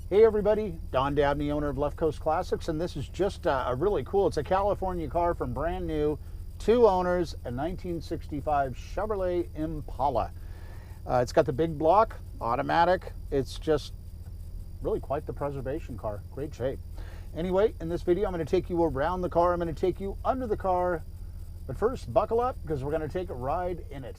Hey everybody, Don Dabney, owner of Left Coast Classics, and this is just a really cool, it's a California car from brand new, two owners, a 1965 Chevrolet Impala. It's got the big block, automatic, it's just really quite the preservation car, great shape. Anyway, in this video I'm going to take you around the car, I'm going to take you under the car, but first buckle up because we're going to take a ride in it.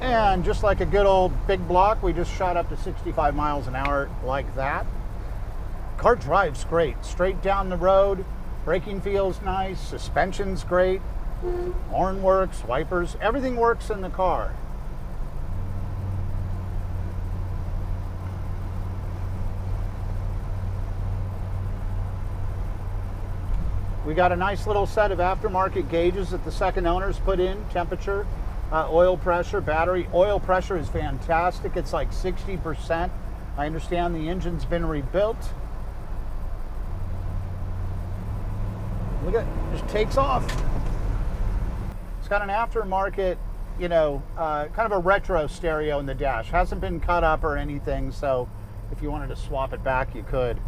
And just like a good old big block, we just shot up to 65 miles an hour like that. Car drives great, straight down the road, braking feels nice, suspension's great, horn works, wipers, everything works in the car. We got a nice little set of aftermarket gauges that the second owners put in, temperature, oil pressure, battery. Oil pressure is fantastic. It's like 60%. I understand the engine's been rebuilt. Look at it, just takes off. It's got an aftermarket, kind of a retro stereo in the dash. Hasn't been cut up or anything, so if you wanted to swap it back, you could.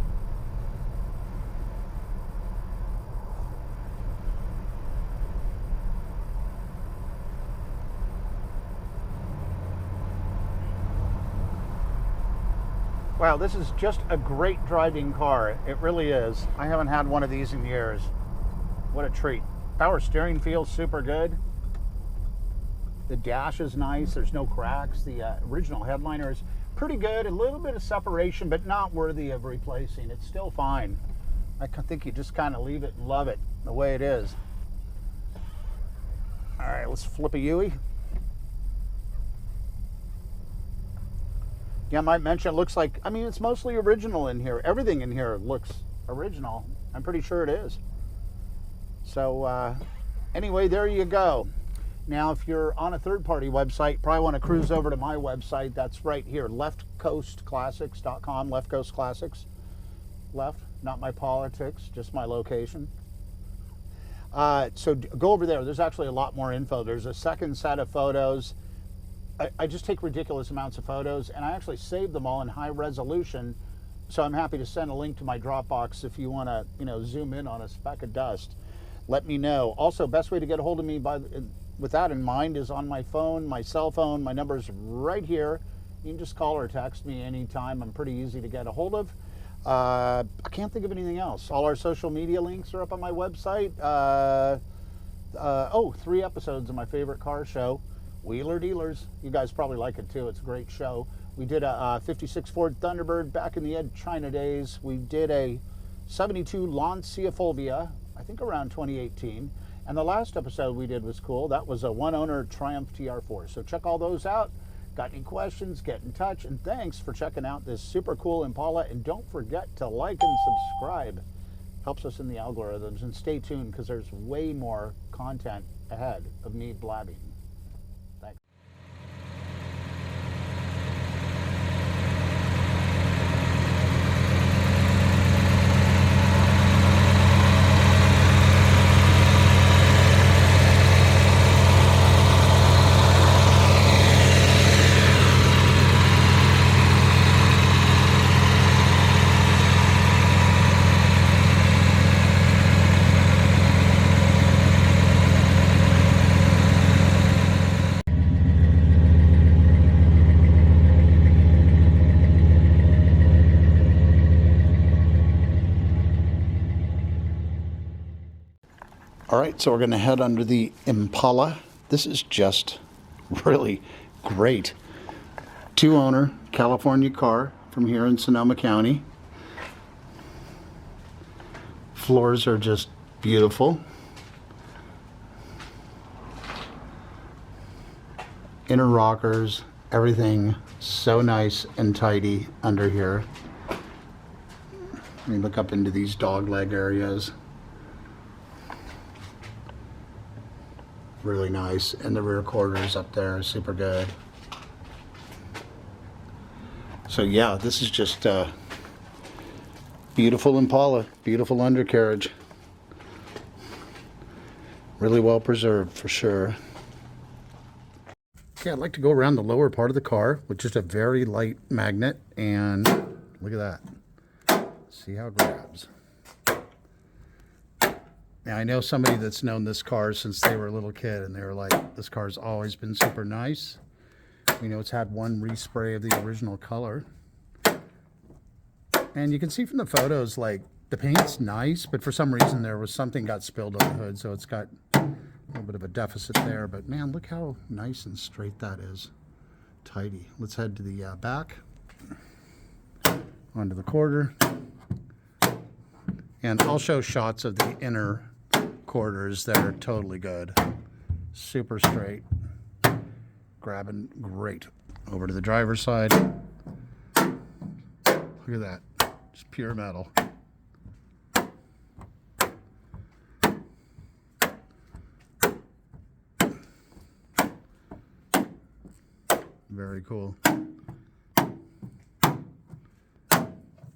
Wow, this is just a great driving car. It really is. I haven't had one of these in years. What a treat. Power steering feels super good. The dash is nice. There's no cracks. The original headliner is pretty good. A little bit of separation, but not worthy of replacing. It's still fine. I think you just kind of leave it and love it the way it is. All right, let's flip a U-ey. Yeah, I might mention it looks like, it's mostly original in here. Everything in here looks original. I'm pretty sure it is. So anyway, there you go. Now, if you're on a third-party website, probably want to cruise over to my website. That's right here, leftcoastclassics.com, Left Coast Classics. Left, not my politics, just my location. So go over there. There's actually a lot more info. There's a second set of photos. I just take ridiculous amounts of photos, and I actually save them all in high resolution, so I'm happy to send a link to my Dropbox if you want to, zoom in on a speck of dust. Let me know. Also, best way to get a hold of me with that in mind is on my phone, my cell phone. My number is right here. You can just call or text me anytime. I'm pretty easy to get a hold of. I can't think of anything else. All our social media links are up on my website. 3 episodes of my favorite car show, Wheeler Dealers. You guys probably like it too. It's a great show. We did a 56 Ford Thunderbird back in the Ed China days. We did a 72 Lancia Fulvia, I think around 2018. And the last episode we did was cool. That was a one-owner Triumph TR4. So check all those out. Got any questions, get in touch. And thanks for checking out this super cool Impala. And don't forget to like and subscribe. Helps us in the algorithms. And stay tuned because there's way more content ahead of me blabbing. All right, so we're going to head under the Impala. This is just really great. 2-owner California car from here in Sonoma County. Floors are just beautiful. Inner rockers, everything so nice and tidy under here. Let me look up into these dog leg areas. Really nice. And the rear quarters up there, super good. So yeah, this is just beautiful Impala, beautiful undercarriage. Really well preserved for sure. Okay, I'd like to go around the lower part of the car with just a very light magnet, and look at that. See how it grabs. Now I know somebody that's known this car since they were a little kid, and they were like, this car's always been super nice. You know, it's had one respray of the original color. And you can see from the photos, like, the paint's nice, but for some reason there was something got spilled on the hood, so it's got a little bit of a deficit there. But man, look how nice and straight that is. Tidy. Let's head to the back. Onto the quarter. And I'll show shots of the inner quarters that are totally good. Super straight. Grabbing great. Over to the driver's side. Look at that. Just pure metal. Very cool.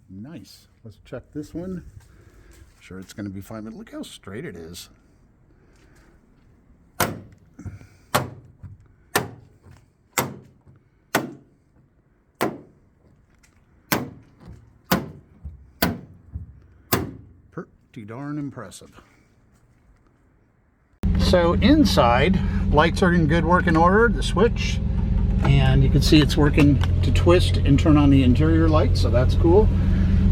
Nice. Let's check this one. Sure, it's going to be fine, but look how straight it is. Pretty darn impressive. So inside, lights are in good working order. The switch, and you can see it's working to twist and turn on the interior lights, so that's cool.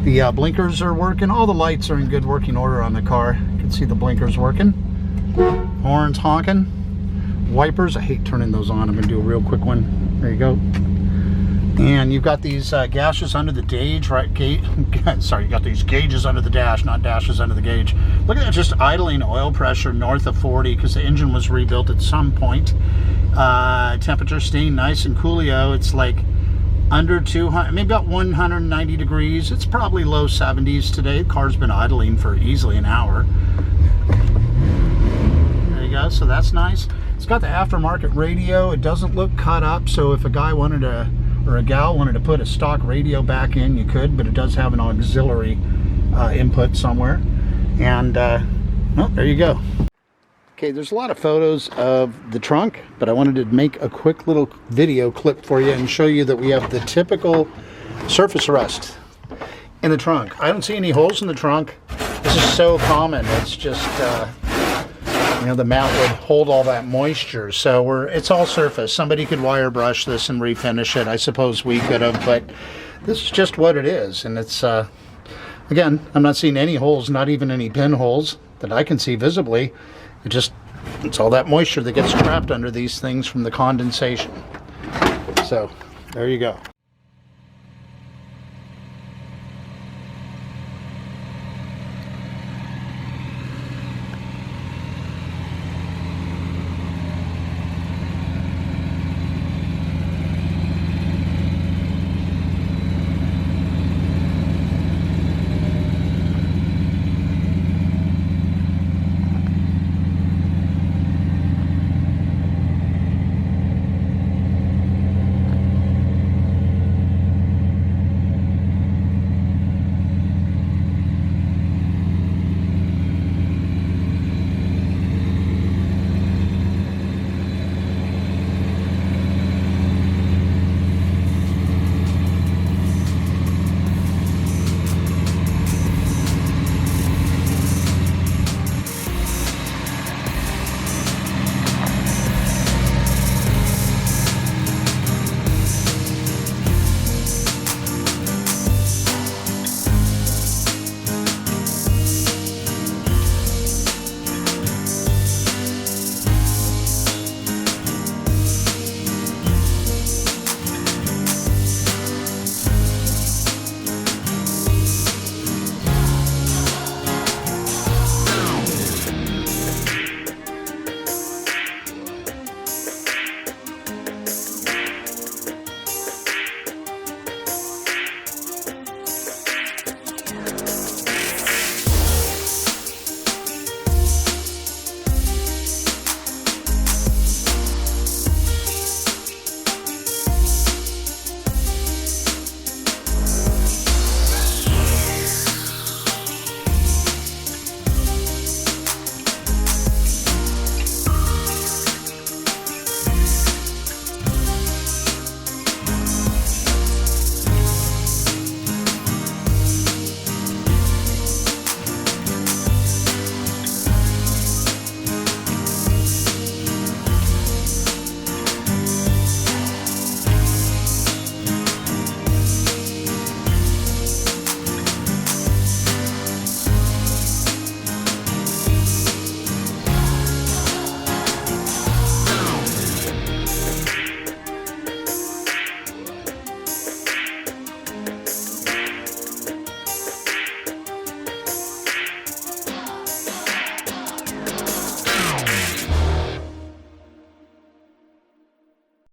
The blinkers are working. All the lights are in good working order on the car. You can see the blinkers working. Horns honking. Wipers, I hate turning those on. I'm going to do a real quick one. There you go. And you've got these gashes under the gauge, right? Sorry, you got these gauges under the dash, not dashes under the gauge. Look at that, just idling oil pressure north of 40 because the engine was rebuilt at some point. Temperature staying nice and coolio. It's like under 200, maybe about 190 degrees. It's probably low 70s today. The car's been idling for easily an hour. There you go, so that's nice. It's got the aftermarket radio. It doesn't look cut up, so if a guy wanted to, or a gal wanted to put a stock radio back in, you could, but it does have an auxiliary input somewhere. And, well, there you go. Okay, there's a lot of photos of the trunk, but I wanted to make a quick little video clip for you and show you that we have the typical surface rust in the trunk. I don't see any holes in the trunk. This is so common. It's just, you know, the mount would hold all that moisture. So it's all surface. Somebody could wire brush this and refinish it. I suppose we could have, but this is just what it is. And it's, again, I'm not seeing any holes, not even any pinholes that I can see visibly. It's all that moisture that gets trapped under these things from the condensation. So there you go.